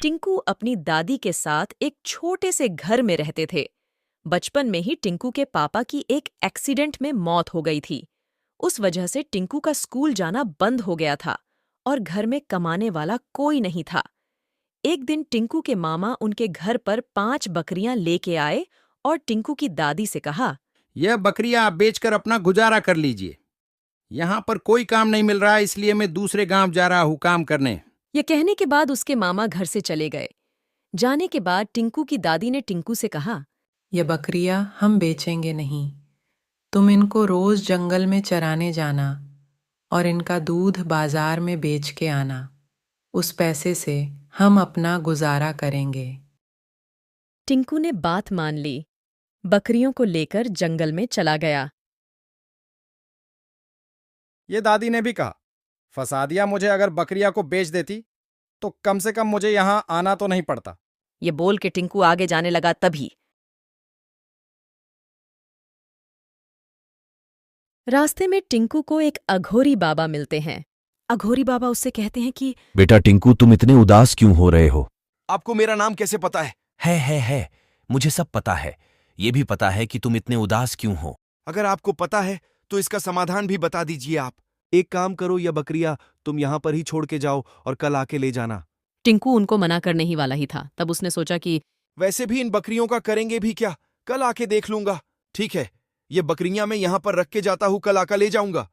टिंकू अपनी दादी के साथ एक छोटे से घर में रहते थे। बचपन में ही टिंकू के पापा की एक एक्सीडेंट में मौत हो गई थी। उस वजह से टिंकू का स्कूल जाना बंद हो गया था और घर में कमाने वाला कोई नहीं था। एक दिन टिंकू के मामा उनके घर पर 5 बकरियां लेके आए और टिंकू की दादी से कहा, यह बकरियां आप बेचकर अपना गुजारा कर लीजिए। यहाँ पर कोई काम नहीं मिल रहा, इसलिए मैं दूसरे गांव जा रहा हूँ काम करने। यह कहने के बाद उसके मामा घर से चले गए। जाने के बाद टिंकू की दादी ने टिंकू से कहा, ये बकरियां हम बेचेंगे नहीं। तुम इनको रोज जंगल में चराने जाना और इनका दूध बाजार में बेच के आना। उस पैसे से हम अपना गुजारा करेंगे। टिंकू ने बात मान ली। बकरियों को लेकर जंगल में चला गया। ये दादी ने भी कहा, फंसा दिया मुझे। अगर बकरियां को बेच देती तो कम से कम मुझे यहाँ आना तो नहीं पड़ता। ये बोल के टिंकू आगे जाने लगा। तभी रास्ते में टिंकू को एक अघोरी बाबा मिलते हैं। अघोरी बाबा उससे कहते हैं कि बेटा टिंकू, तुम इतने उदास क्यों हो रहे हो? आपको मेरा नाम कैसे पता है? है, मुझे सब पता है। ये भी पता है कि तुम इतने उदास क्यों हो। अगर आपको पता है तो इसका समाधान भी बता दीजिए आप। एक काम करो, यह बकरियां तुम यहाँ पर ही छोड़ के जाओ और कल आके ले जाना। टिंकू उनको मना करने ही वाला ही था। तब उसने सोचा कि वैसे भी इन बकरियों का करेंगे भी क्या, कल आके देख लूंगा। ठीक है, ये बकरियां मैं यहाँ पर रख के जाता हूँ, कल आकर ले जाऊंगा।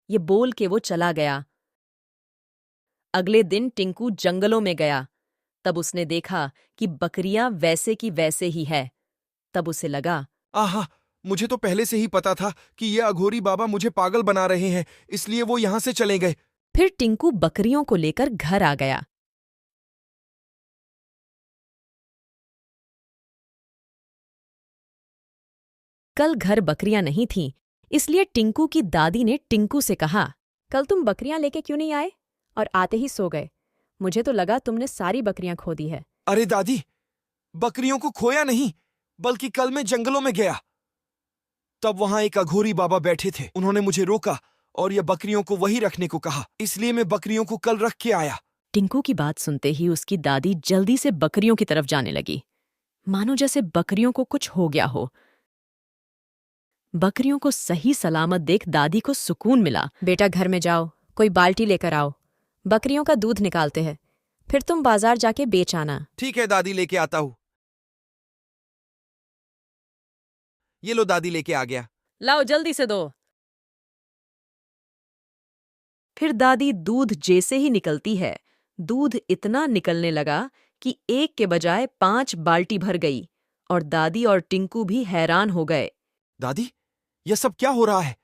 ये बोल के वो चला गया। अगले दिन टिंकू जंगलों में गया। तब उसने देखा कि बकरियां वैसे की वैसे ही है। तब उसे लगा, आहा, मुझे तो पहले से ही पता था कि ये अघोरी बाबा मुझे पागल बना रहे हैं, इसलिए वो यहाँ से चले गए। फिर टिंकू बकरियों को लेकर घर आ गया। कल घर बकरियां नहीं थीं, इसलिए टिंकू की दादी ने टिंकू से कहा, कल तुम बकरियां लेके क्यों नहीं आए और आते ही सो गए? मुझे तो लगा तुमने सारी बकरियां खो दी है। अरे दादी, बकरियों को खोया नहीं, बल्कि कल मैं जंगलों में गया। तब वहां एक अघोरी बाबा बैठे थे। उन्होंने मुझे रोका और ये बकरियों को वही रखने को कहा, इसलिए मैं बकरियों को कल रख के आया। टिंकू की बात सुनते ही उसकी दादी जल्दी से बकरियों की तरफ जाने लगी, मानो जैसे बकरियों को कुछ हो गया हो। बकरियों को सही सलामत देख दादी को सुकून मिला। बेटा, घर में जाओ, कोई बाल्टी लेकर आओ, बकरियों का दूध निकालते हैं, फिर तुम बाजार जाके बेच आना। ठीक है दादी, लेके आता हूँ। ये लो दादी, लेके आ गया। लाओ जल्दी से दो। फिर दादी दूध जैसे ही निकलती है, दूध इतना निकलने लगा कि एक के बजाय 5 बाल्टी भर गई और दादी और टिंकू भी हैरान हो गए। दादी, यह सब क्या हो रहा है?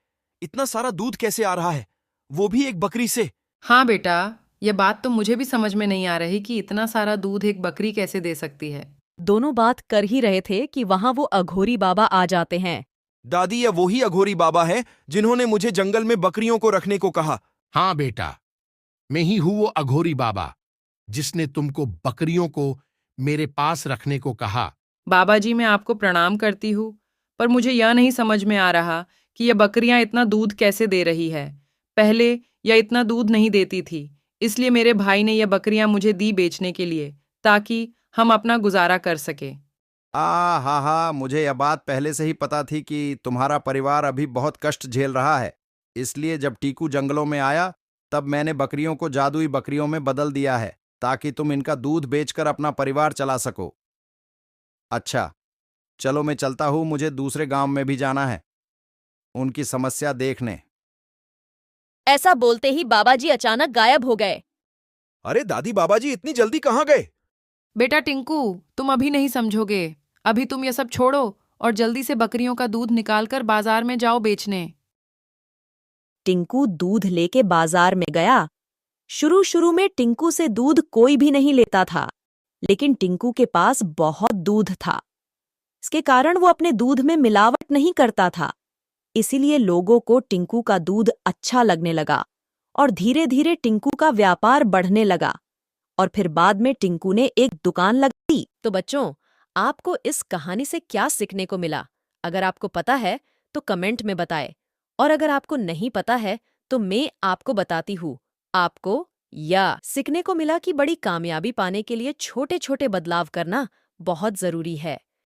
इतना सारा दूध कैसे आ रहा है, वो भी एक बकरी से? हाँ बेटा, यह बात तो मुझे भी समझ में नहीं आ रही कि इतना सारा दूध एक बकरी कैसे दे सकती है। दोनों बात कर ही रहे थे कि वहां वो अघोरी बाबा आ जाते हैं। दादी, यह वही अघोरी बाबा है जिन्होंने मुझे जंगल में बकरियों को रखने को कहा। हाँ बेटा, मैं ही हूं वो अघोरी बाबा जिसने तुमको बकरियों को मेरे पास रखने को कहा। बाबा जी, मैं आपको प्रणाम करती हूँ, पर मुझे यह नहीं समझ में आ रहा कि यह बकरियां इतना दूध कैसे दे रही है। पहले यह इतना दूध नहीं देती थी, इसलिए मेरे भाई ने यह बकरियां मुझे दी बेचने के लिए, ताकि हम अपना गुजारा कर सके। हा, मुझे यह बात पहले से ही पता थी कि तुम्हारा परिवार अभी बहुत कष्ट झेल रहा है। इसलिए जब टीकू जंगलों में आया, तब मैंने बकरियों को जादुई बकरियों में बदल दिया है, ताकि तुम इनका दूध बेचकर अपना परिवार चला सको। अच्छा, चलो मैं चलता हूँ, मुझे दूसरे गांव में भी जाना है, उनकी समस्या देखने। ऐसा बोलते ही बाबा जी अचानक गायब हो गए। अरे दादी, बाबा जी इतनी जल्दी कहाँ गए? बेटा टिंकू, तुम अभी नहीं समझोगे। अभी तुम ये सब छोड़ो और जल्दी से बकरियों का दूध निकालकर बाजार में जाओ बेचने। टिंकू दूध लेके बाजार में गया। शुरू में टिंकू से दूध कोई भी नहीं लेता था, लेकिन टिंकू के पास बहुत दूध था। इसके कारण वो अपने दूध में मिलावट नहीं करता था। इसीलिए लोगों को टिंकू का दूध अच्छा लगने लगा और धीरे धीरे टिंकू का व्यापार बढ़ने लगा। और फिर बाद में टिंकू ने एक दुकान लगाई। तो बच्चों, आपको इस कहानी से क्या सीखने को मिला? अगर आपको पता है तो कमेंट में बताएं, और अगर आपको नहीं पता है तो मैं आपको बताती हूँ। आपको या सीखने को मिला कि बड़ी कामयाबी पाने के लिए छोटे छोटे बदलाव करना बहुत जरूरी है।